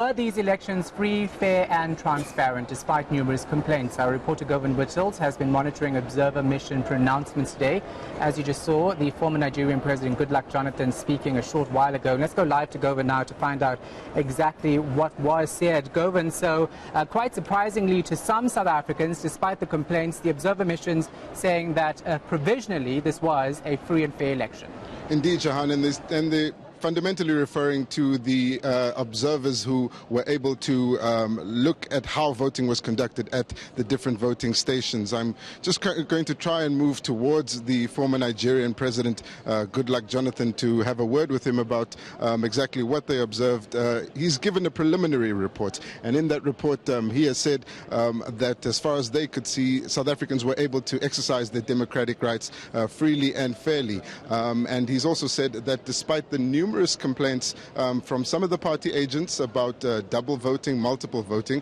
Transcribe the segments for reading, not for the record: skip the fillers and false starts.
Were these elections free, fair and transparent despite numerous complaints? Our reporter Govan Whittles has been monitoring observer mission pronouncements today. As you just saw, the former Nigerian President Goodluck Jonathan speaking a short while ago. Let's go live to Govan now to find out exactly what was said. Govan, so quite surprisingly to some South Africans, despite the complaints, the observer missions saying that provisionally this was a free and fair election. Indeed, Jahan, and the fundamentally referring to the observers who were able to look at how voting was conducted at the different voting stations. I'm just going to try and move towards the former Nigerian President Goodluck Jonathan to have a word with him about exactly what they observed. He's given a preliminary report, and in that report he has said that as far as they could see, South Africans were able to exercise their democratic rights freely and fairly. And he's also said that despite the numerous complaints from some of the party agents about double voting, multiple voting,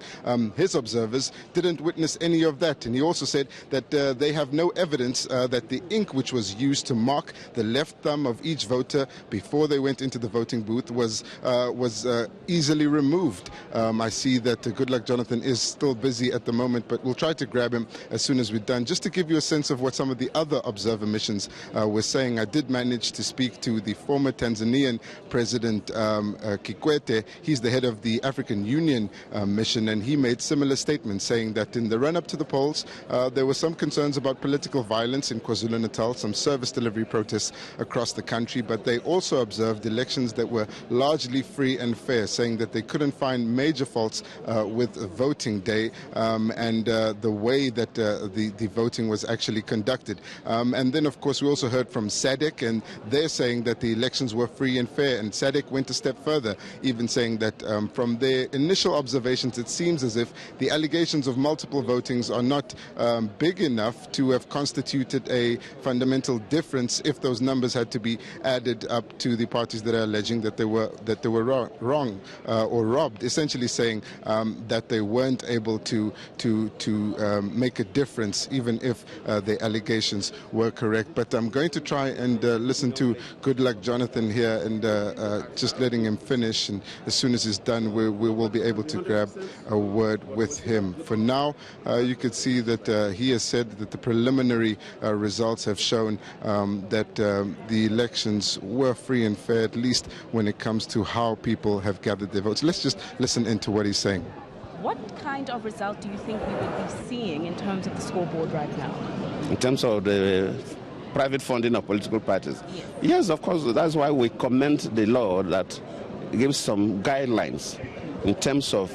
his observers didn't witness any of that. And he also said that they have no evidence that the ink which was used to mark the left thumb of each voter before they went into the voting booth was easily removed. I see that Goodluck Jonathan is still busy at the moment, but we'll try to grab him as soon as we're done. Just to give you a sense of what some of the other observer missions were saying, I did manage to speak to the former Tanzanian President Kikwete. He's the head of the African Union mission, and he made similar statements saying that in the run-up to the polls there were some concerns about political violence in KwaZulu-Natal, some service delivery protests across the country, but they also observed elections that were largely free and fair, saying that they couldn't find major faults with voting day and the way that the voting was actually conducted. And then, of course, we also heard from SADC, and they're saying that the elections were free and fair, and SADC went a step further, even saying that from their initial observations, it seems as if the allegations of multiple votings are not big enough to have constituted a fundamental difference if those numbers had to be added up to the parties that are alleging that they were wrong or robbed, essentially saying that they weren't able to make a difference even if the allegations were correct. But I'm going to try and listen to Goodluck Jonathan here and just letting him finish, and as soon as he's done we will be able to grab a word with him. For now, you could see that he has said that the preliminary results have shown that the elections were free and fair, at least when it comes to how people have gathered their votes. Let's just listen into what he's saying. What kind of result do you think we would be seeing in terms of the scoreboard right now? In terms of the private funding of political parties? Yes, of course. That's why we commend the law that gives some guidelines in terms of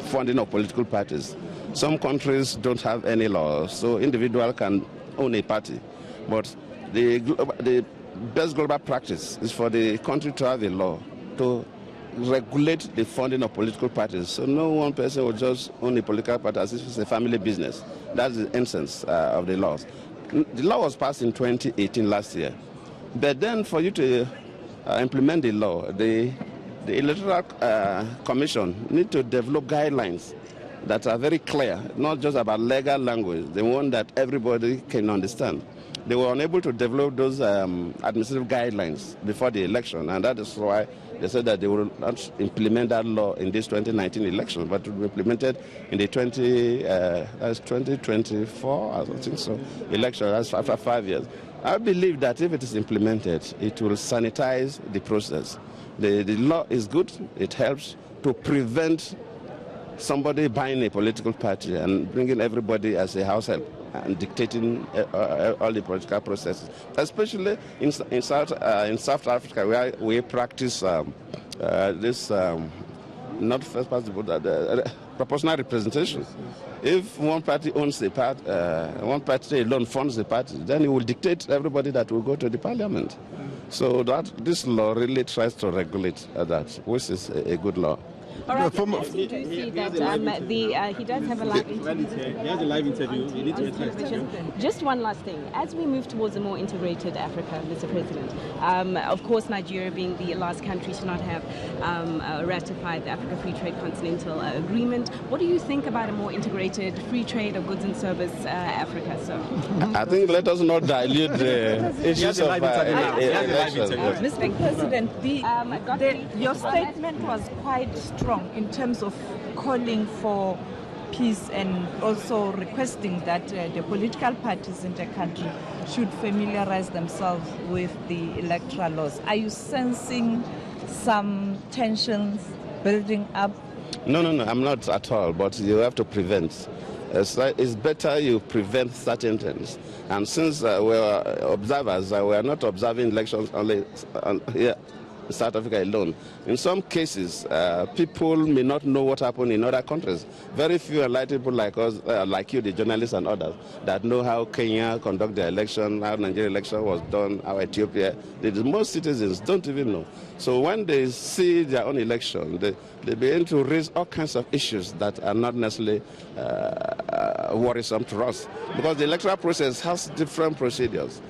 funding of political parties. Some countries don't have any law, so individual can own a party. But the best global practice is for the country to have a law to regulate the funding of political parties. So no one person will just own a political party as if it's a family business. That's the essence of the laws. The law was passed in 2018, last year. But then for you to implement the law, the Electoral Commission need to develop guidelines that are very clear, not just about legal language, the one that everybody can understand. They were unable to develop those administrative guidelines before the election, and that is why they said that they will not implement that law in this 2019 election, but it will be implemented in the 2024, I don't think so, election. That's after 5 years. I believe that if it is implemented, it will sanitize the process. The law is good. It helps to prevent somebody buying a political party and bringing everybody as a house help and dictating all the political processes, especially in South Africa, where we practice this not first past the vote, proportional representation. If one party owns the party, one party alone funds the party, then it will dictate everybody that will go to the parliament. So that this law really tries to regulate that, which is a good law. All right, yes, you do see that he does have a live interview. He has a live interview. You need to Just one last thing. As we move towards a more integrated Africa, Mr. President, of course, Nigeria being the last country to not have ratified the Africa Free Trade Continental Agreement, what do you think about a more integrated free trade of goods and service Africa, sir? I think let us not dilute the issues of Mr. President, your statement was quite strong. strong in terms of calling for peace and also requesting that the political parties in the country should familiarize themselves with the electoral laws. Are you sensing some tensions building up? No, I'm not at all, but you have to prevent. It's better you prevent certain things. And since we're observers, we're not observing elections only here in South Africa alone. In some cases, people may not know what happened in other countries. Very few enlightened people like us, like you, the journalists and others, that know how Kenya conducted their election, how Nigeria election was done, how Ethiopia. Most citizens don't even know. So when they see their own election, they begin to raise all kinds of issues that are not necessarily worrisome to us, because the electoral process has different procedures.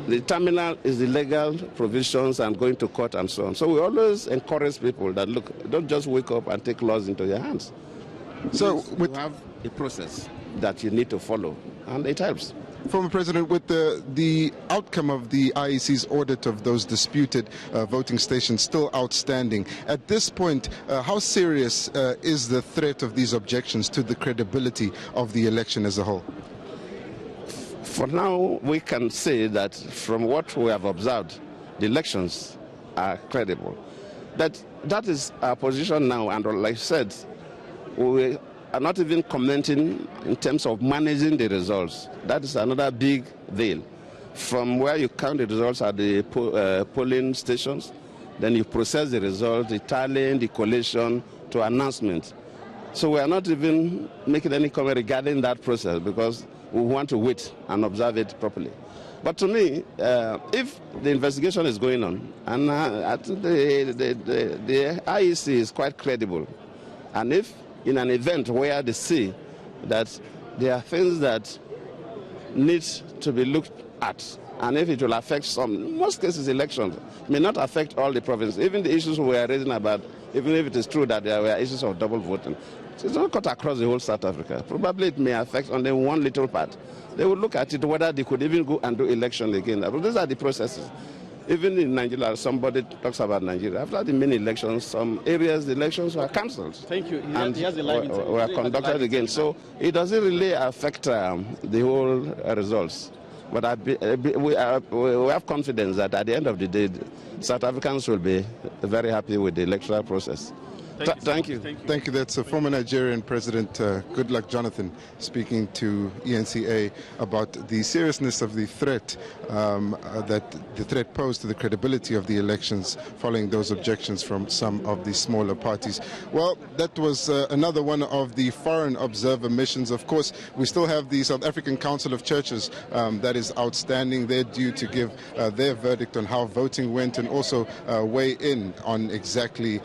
The terminal is the legal provisions and going to court and so on. So we always encourage people that, look, don't just wake up and take laws into your hands. So you have a process that you need to follow, and it helps. Former President, with the outcome of the IEC's audit of those disputed voting stations still outstanding, at this point, how serious is the threat of these objections to the credibility of the election as a whole? For now, we can say that from what we have observed, the elections are credible. That is our position now, and like I said, we are not even commenting in terms of managing the results. That is another big deal. From where you count the results at the polling stations, then you process the results, the tallying, the collation to announcement. So we are not even making any comment regarding that process, because we want to wait and observe it properly. But to me, if the investigation is going on, and the IEC is quite credible, and if in an event where they see that there are things that need to be looked at, and if it will affect some, in most cases elections may not affect all the provinces. Even the issues we are raising about, even if it is true that there were issues of double voting, it's not cut across the whole South Africa. Probably it may affect only one little part. They will look at it, whether they could even go and do election again. But these are the processes. Even in Nigeria, somebody talks about Nigeria. After the many elections, some areas, the elections were cancelled. Thank you. And were conducted again. So it doesn't really affect the whole results. But we have confidence that at the end of the day, South Africans will be very happy with the electoral process. Thank you. Thank you. That's former Nigerian President Goodluck Jonathan speaking to ENCA about the seriousness of the threat, the threat posed to the credibility of the elections following those objections from some of the smaller parties. Well, that was another one of the foreign observer missions. Of course, we still have the South African Council of Churches that is outstanding. They're due to give their verdict on how voting went, and also weigh in on exactly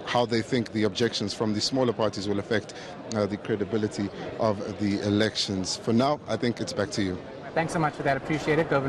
how they think the objections from the smaller parties will affect the credibility of the elections. For now, I think it's back to you. Thanks so much for that. Appreciate it, Governor.